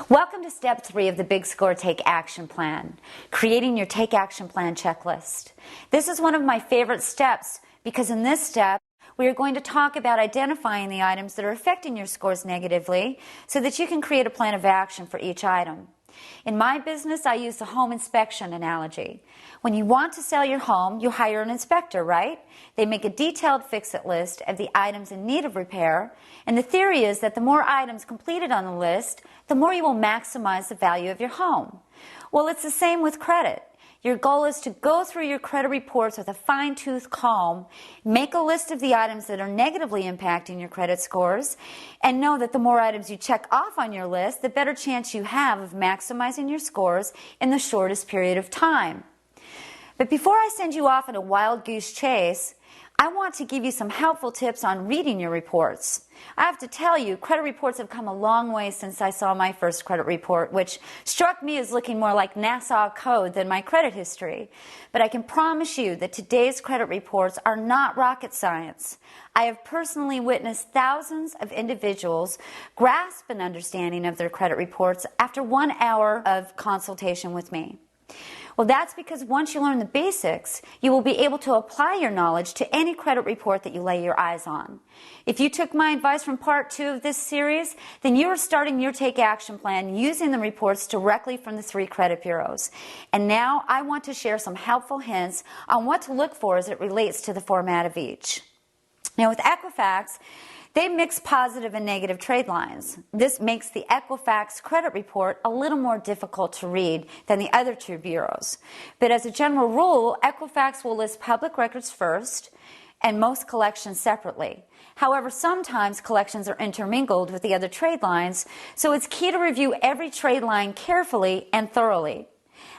Welcome to step 3 of the Big Score Take Action Plan, creating your Take Action Plan checklist. This is one of my favorite steps because in this step, we are going to talk about identifying the items that are affecting your scores negatively so that you can create a plan of action for each item. In my business, I use the home inspection analogy. When you want to sell your home, you hire an inspector, right? They make a detailed fix-it list of the items in need of repair, and the theory is that the more items completed on the list, the more you will maximize the value of your home. Well, it's the same with credit. Your goal is to go through your credit reports with a fine-tooth comb, make a list of the items that are negatively impacting your credit scores, and know that the more items you check off on your list, the better chance you have of maximizing your scores in the shortest period of time. But before I send you off on a wild goose chase, I want to give you some helpful tips on reading your reports. I have to tell you, credit reports have come a long way since I saw my first credit report, which struck me as looking more like Nassau code than my credit history. But I can promise you that today's credit reports are not rocket science. I have personally witnessed thousands of individuals grasp an understanding of their credit reports after 1 hour of consultation with me. Well, that's because once you learn the basics, you will be able to apply your knowledge to any credit report that you lay your eyes on. If you took my advice from part 2 of this series, then you are starting your Take Action Plan using the reports directly from the 3 credit bureaus. And now I want to share some helpful hints on what to look for as it relates to the format of each. Now, with Equifax, they mix positive and negative trade lines. This makes the Equifax credit report a little more difficult to read than the other 2 bureaus. But as a general rule, Equifax will list public records first and most collections separately. However, sometimes collections are intermingled with the other trade lines, so it's key to review every trade line carefully and thoroughly.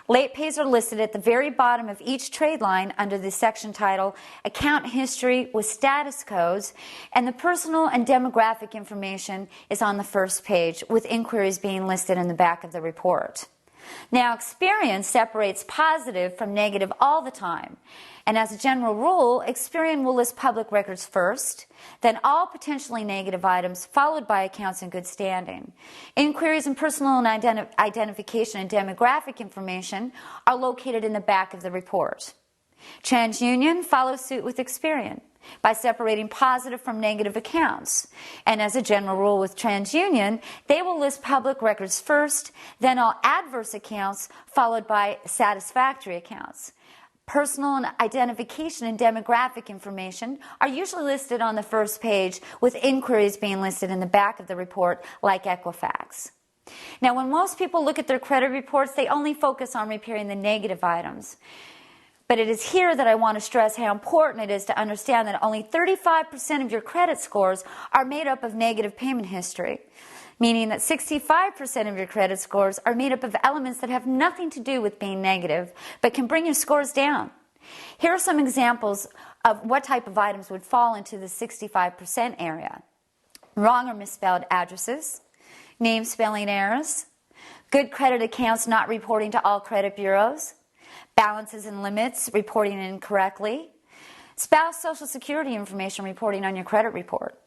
Late pays are listed at the very bottom of each trade line under the section title Account History with Status Codes, and the personal and demographic information is on the first page, with inquiries being listed in the back of the report. Now, Experian separates positive from negative all the time. And as a general rule, Experian will list public records first, then all potentially negative items, followed by accounts in good standing. Inquiries and personal and identification and demographic information are located in the back of the report. TransUnion follows suit with Experian by separating positive from negative accounts. And as a general rule with TransUnion, they will list public records first, then all adverse accounts, followed by satisfactory accounts. Personal and identification and demographic information are usually listed on the first page, with inquiries being listed in the back of the report like Equifax. Now, when most people look at their credit reports, they only focus on repairing the negative items. But it is here that I want to stress how important it is to understand that only 35% of your credit scores are made up of negative payment history, meaning that 65% of your credit scores are made up of elements that have nothing to do with being negative, but can bring your scores down. Here are some examples of what type of items would fall into the 65% area. Wrong or misspelled addresses, name spelling errors, good credit accounts not reporting to all credit bureaus, balances and limits reporting incorrectly, spouse social security information reporting on your credit report.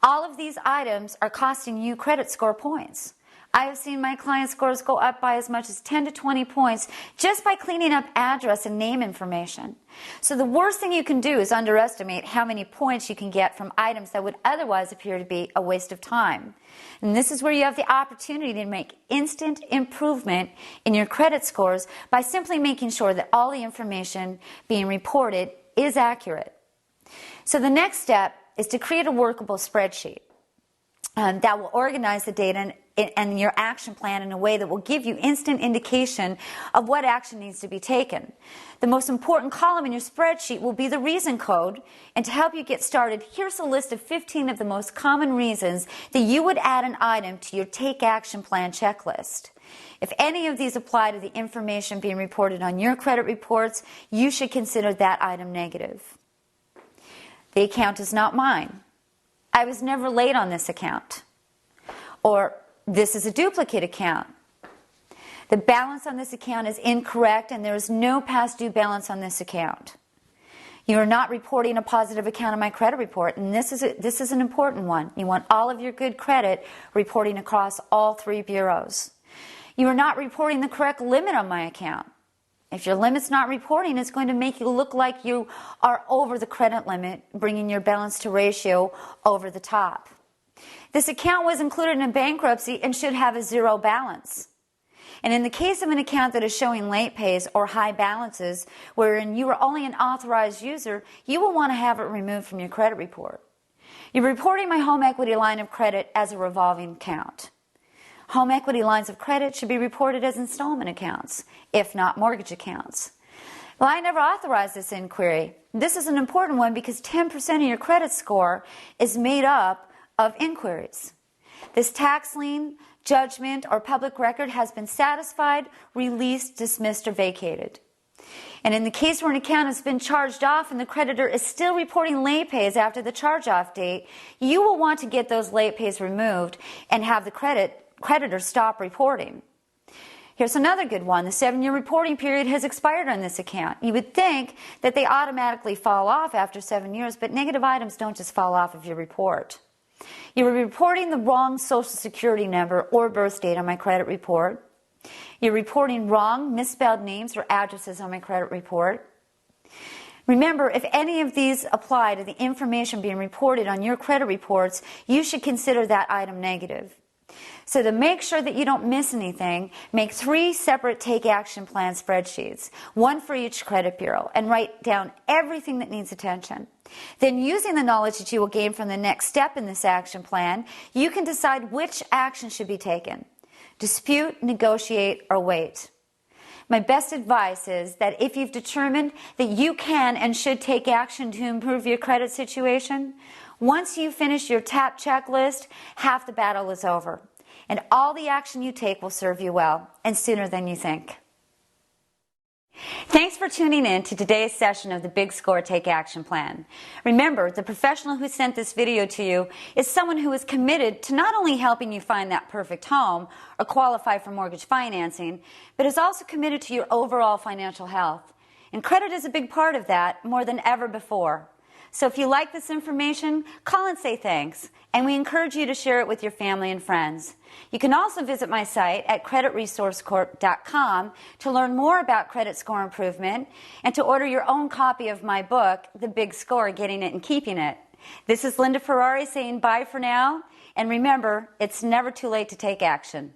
All of these items are costing you credit score points. I have seen my client scores go up by as much as 10 to 20 points just by cleaning up address and name information. So the worst thing you can do is underestimate how many points you can get from items that would otherwise appear to be a waste of time. And this is where you have the opportunity to make instant improvement in your credit scores by simply making sure that all the information being reported is accurate. So the next step is to create a workable spreadsheet that will organize the data and your action plan in a way that will give you instant indication of what action needs to be taken. The most important column in your spreadsheet will be the reason code, and to help you get started, here's a list of 15 of the most common reasons that you would add an item to your Take Action Plan checklist. If any of these apply to the information being reported on your credit reports, you should consider that item negative. The account is not mine. I was never late on this account. Or, this is a duplicate account. The balance on this account is incorrect and there is no past due balance on this account. You are not reporting a positive account on my credit report, and this is an important one. You want all of your good credit reporting across all 3 bureaus. You are not reporting the correct limit on my account. If your limit's not reporting, it's going to make you look like you are over the credit limit, bringing your balance to ratio over the top. This account was included in bankruptcy and should have a 0 balance. And in the case of an account that is showing late pays or high balances, wherein you are only an authorized user, you will want to have it removed from your credit report. You're reporting my home equity line of credit as a revolving account. Home equity lines of credit should be reported as installment accounts, if not mortgage accounts. Well, I never authorized this inquiry. This is an important one because 10% of your credit score is made up of inquiries. This tax lien, judgment, or public record has been satisfied, released, dismissed, or vacated. And in the case where an account has been charged off and the creditor is still reporting late pays after the charge-off date, you will want to get those late pays removed and have the creditor stop reporting. Here's another good one. The 7-year reporting period has expired on this account. You would think that they automatically fall off after 7 years, but negative items don't just fall off of your report. You were reporting the wrong Social Security number or birth date on my credit report. You're reporting wrong, misspelled names or addresses on my credit report. Remember, if any of these apply to the information being reported on your credit reports, you should consider that item negative. So to make sure that you don't miss anything, make 3 separate Take Action Plan spreadsheets, 1 for each credit bureau, and write down everything that needs attention. Then, using the knowledge that you will gain from the next step in this action plan, you can decide which action should be taken: dispute, negotiate, or wait. My best advice is that if you've determined that you can and should take action to improve your credit situation, once you finish your TAP checklist, half the battle is over. And all the action you take will serve you well, and sooner than you think. Thanks for tuning in to today's session of the Big Score Take Action Plan. Remember, the professional who sent this video to you is someone who is committed to not only helping you find that perfect home or qualify for mortgage financing, but is also committed to your overall financial health. And credit is a big part of that, more than ever before. So if you like this information, call and say thanks, and we encourage you to share it with your family and friends. You can also visit my site at creditresourcecorp.com to learn more about credit score improvement and to order your own copy of my book, The Big Score, Getting It and Keeping It. This is Linda Ferrari saying bye for now, and remember, it's never too late to take action.